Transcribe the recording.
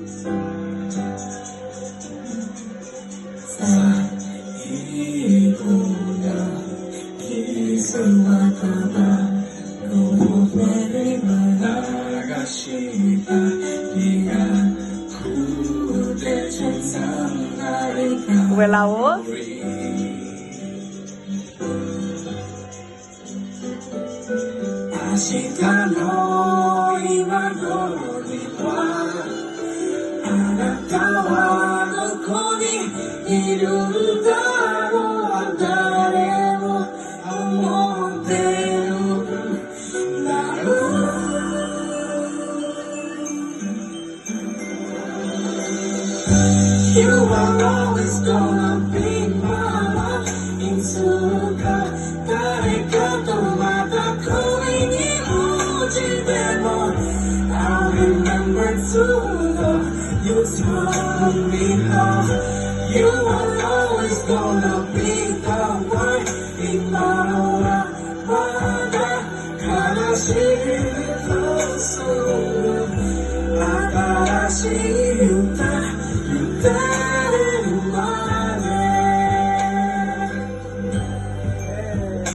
最後の傷跡がこぼれ流した日が筆中散なりか Wala 明日の今頃にはあなたはどこにいるんだろう誰も思ってるんだろう You are always gonna be my love いつか誰かとまた恋に落ちても I'll remember to know you told me how You are always gonna be the one 今はまだ悲しいとする新しい歌